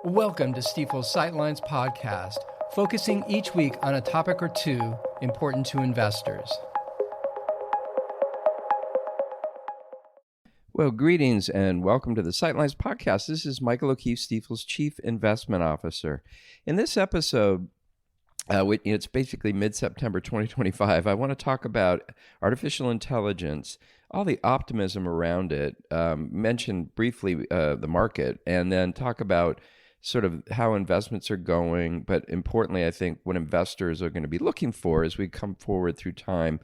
Welcome to Stifel's Sightlines podcast, focusing each week on a topic or two important to investors. Well, greetings and welcome to the Sightlines podcast. This is Michael O'Keefe, Stifel's Chief Investment Officer. In this episode, it's basically mid-September 2025, I want to talk about artificial intelligence, all the optimism around it, mention briefly the market, and then talk about sort of how investments are going. But importantly, I think what investors are going to be looking for as we come forward through time,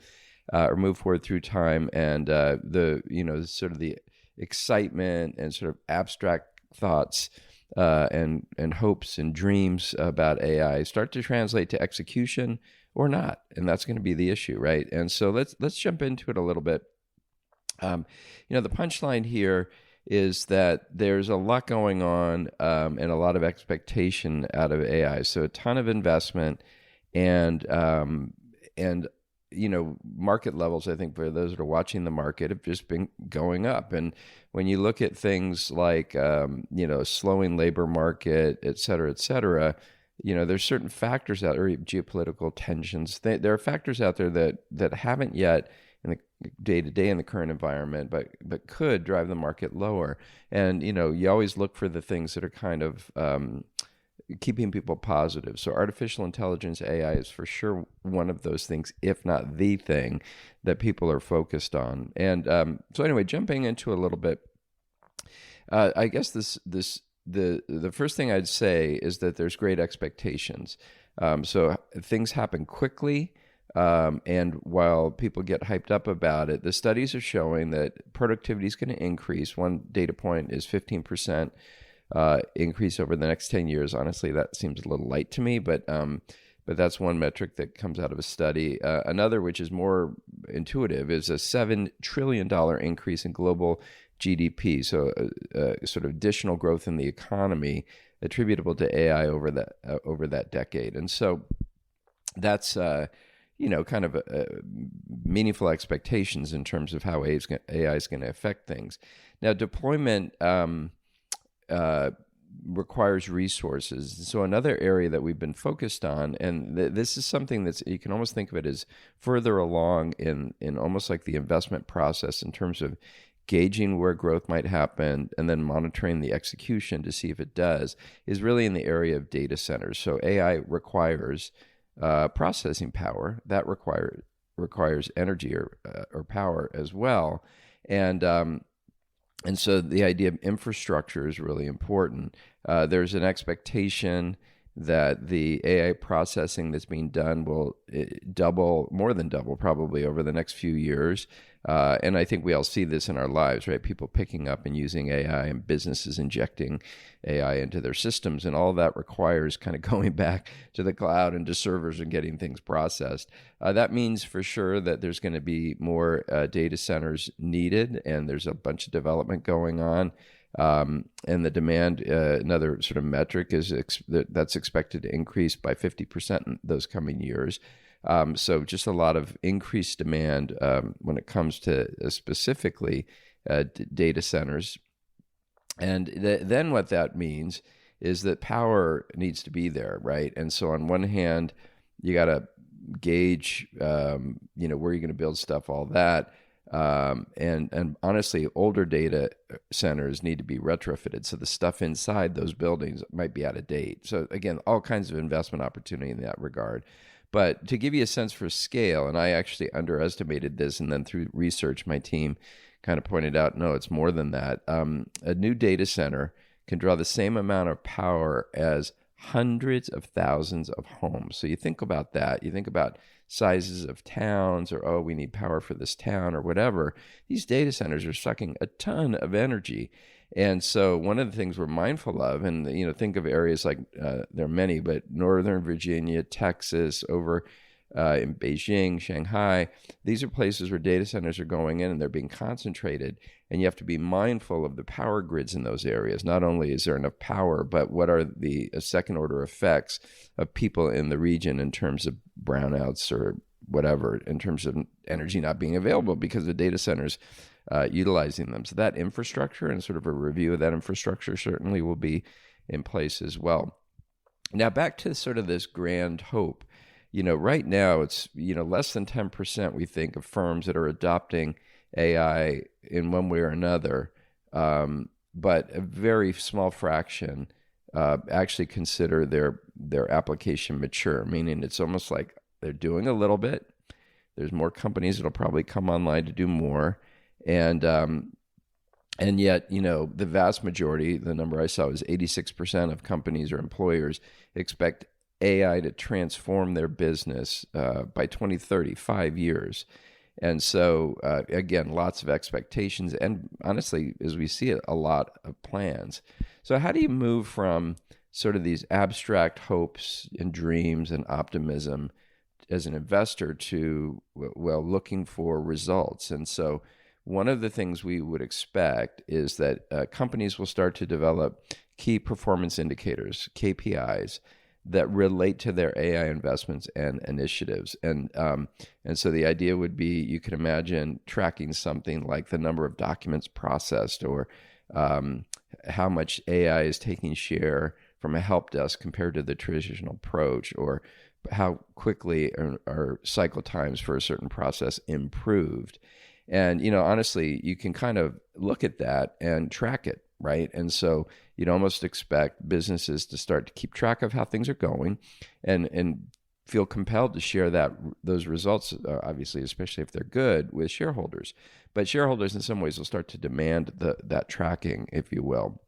or move forward through time, and sort of the excitement and sort of abstract thoughts and hopes and dreams about AI start to translate to execution or not, and that's going to be the issue, right? And so let's jump into it a little bit. The punchline here is that there's a lot going on and a lot of expectation out of AI. So a ton of investment and market levels, I think, for those that are watching the market, have just been going up. And when you look at things like, slowing labor market, et cetera, there's certain factors out there, geopolitical tensions. There are factors out there that haven't yet in the day-to-day in the current environment, but could drive the market lower. And, you always look for the things that are kind of keeping people positive. So artificial intelligence, AI, is for sure one of those things, if not the thing that people are focused on. And so anyway, jumping into a little bit, I guess the first thing I'd say is that there's great expectations. So things happen quickly. And while people get hyped up about it, the studies are showing that productivity is going to increase. One data point is 15% increase over the next 10 years. Honestly, that seems a little light to me, but that's one metric that comes out of a study. Another, which is more intuitive, is a $7 trillion increase in global GDP. So sort of additional growth in the economy attributable to AI over that decade. And so that's kind of meaningful expectations in terms of how AI is going to affect things. Now, deployment requires resources. So another area that we've been focused on, and this is something that's, you can almost think of it as further along in almost like the investment process in terms of gauging where growth might happen and then monitoring the execution to see if it does, is really in the area of data centers. So AI requires processing power. That requires energy or power as well, and so the idea of infrastructure is really important. There's an expectation that the AI processing that's being done will more than double probably over the next few years. And I think we all see this in our lives, right? People picking up and using AI and businesses injecting AI into their systems. And all that requires kind of going back to the cloud and to servers and getting things processed. That means for sure that there's going to be more data centers needed, and there's a bunch of development going on. And the demand, another sort of metric, is that's expected to increase by 50% in those coming years. So just a lot of increased demand when it comes to specifically data centers. And then what that means is that power needs to be there, right? And so on one hand, you got to gauge, where you're going to build stuff, all that. And honestly, older data centers need to be retrofitted. So the stuff inside those buildings might be out of date. So again, all kinds of investment opportunity in that regard. But to give you a sense for scale, and I actually underestimated this, and then through research, my team kind of pointed out, no, it's more than that. A new data center can draw the same amount of power as hundreds of thousands of homes. So you think about that. You think about sizes of towns, or, we need power for this town or whatever. These data centers are sucking a ton of energy. And so one of the things we're mindful of, and think of areas like, there are many, but Northern Virginia, Texas, over in Beijing, Shanghai, these are places where data centers are going in and they're being concentrated. And you have to be mindful of the power grids in those areas. Not only is there enough power, but what are the second order effects of people in the region in terms of brownouts or whatever, in terms of energy not being available because of data centers utilizing them. So that infrastructure and sort of a review of that infrastructure certainly will be in place as well. Now, back to sort of this grand hope. Right now it's, less than 10%, we think, of firms that are adopting AI in one way or another. But a very small fraction actually consider their application mature, meaning it's almost like they're doing a little bit. There's more companies that'll probably come online to do more. And yet, the vast majority, the number I saw was 86% of companies or employers expect AI to transform their business by 2030, 5 years. And so, again, lots of expectations and honestly, as we see it, a lot of plans. So how do you move from sort of these abstract hopes and dreams and optimism as an investor to, well, looking for results? And so one of the things we would expect is that companies will start to develop key performance indicators, KPIs, that relate to their AI investments and initiatives. And so the idea would be, you could imagine tracking something like the number of documents processed, or how much AI is taking share from a help desk compared to the traditional approach, or how quickly are cycle times for a certain process improved. And, honestly, you can kind of look at that and track it, right? And so you'd almost expect businesses to start to keep track of how things are going and feel compelled to share those results, obviously, especially if they're good, with shareholders. But shareholders in some ways will start to demand that tracking, if you will.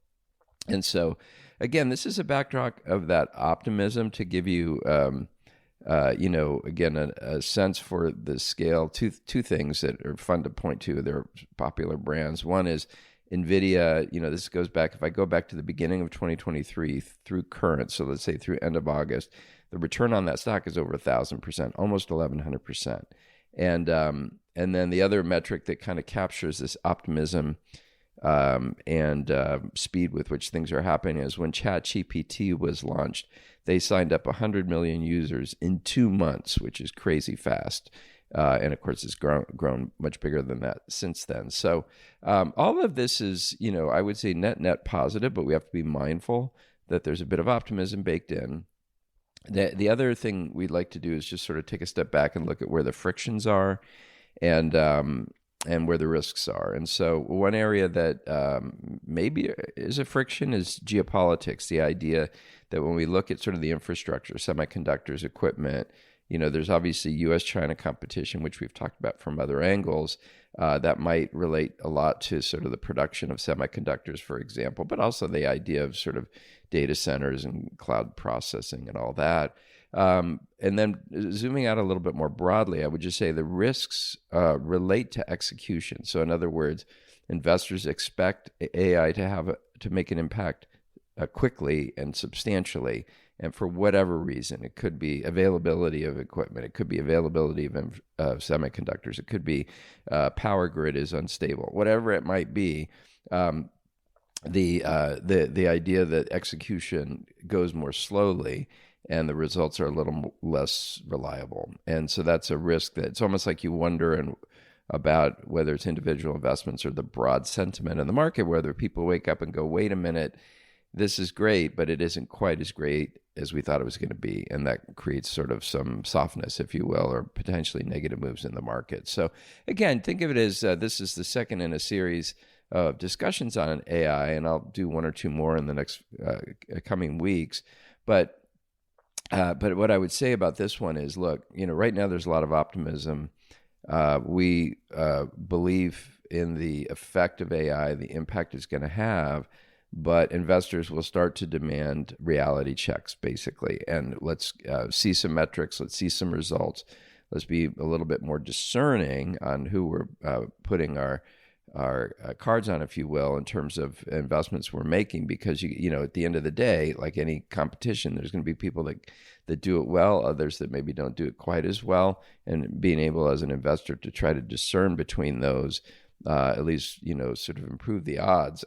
And so, again, this is a backdrop of that optimism to give you, again, a sense for the scale. Two things that are fun to point to. They're popular brands. One is NVIDIA. This goes back, if I go back to the beginning of 2023 through current, so let's say through end of August, the return on that stock is over 1,000%, almost 1,100%. And then the other metric that kind of captures this optimism and speed with which things are happening is when ChatGPT was launched, they signed up 100 million users in 2 months, which is crazy fast. And of course, it's grown much bigger than that since then. So all of this is, I would say net positive, but we have to be mindful that there's a bit of optimism baked in. The other thing we'd like to do is just sort of take a step back and look at where the frictions are and where the risks are. And so one area that maybe is a friction is geopolitics, the idea that when we look at sort of the infrastructure, semiconductors, equipment, there's obviously U.S.-China competition, which we've talked about from other angles, that might relate a lot to sort of the production of semiconductors, for example, but also the idea of sort of data centers and cloud processing and all that. And then zooming out a little bit more broadly, I would just say the risks relate to execution. So in other words, investors expect AI to make an impact quickly and substantially. And for whatever reason, it could be availability of equipment, it could be availability of semiconductors, it could be power grid is unstable, whatever it might be. The idea that execution goes more slowly and the results are a little less reliable, and so that's a risk that it's almost like you wonder about whether it's individual investments or the broad sentiment in the market, whether people wake up and go, "Wait a minute, this is great, but it isn't quite as great as we thought it was going to be," and that creates sort of some softness, if you will, or potentially negative moves in the market. So again, think of it as this is the second in a series of discussions on AI, and I'll do one or two more in the next coming weeks. But what I would say about this one is, look, right now there's a lot of optimism. We believe in the effect of AI, the impact it's going to have, but investors will start to demand reality checks, basically. And let's see some metrics. Let's see some results. Let's be a little bit more discerning on who we're putting our cards on, if you will, in terms of investments we're making, because at the end of the day, like any competition, there's going to be people that do it well, others that maybe don't do it quite as well, and being able as an investor to try to discern between those, at least sort of improve the odds,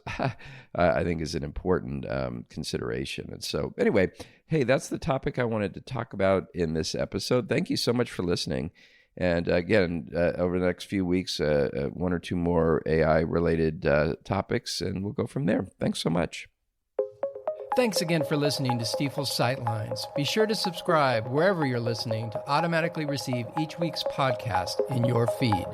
I think is an important consideration. And so anyway, hey, that's the topic I wanted to talk about in this episode. Thank you so much for listening. And again, over the next few weeks, one or two more AI-related topics, and we'll go from there. Thanks so much. Thanks again for listening to Stifel's Sightlines. Be sure to subscribe wherever you're listening to automatically receive each week's podcast in your feed.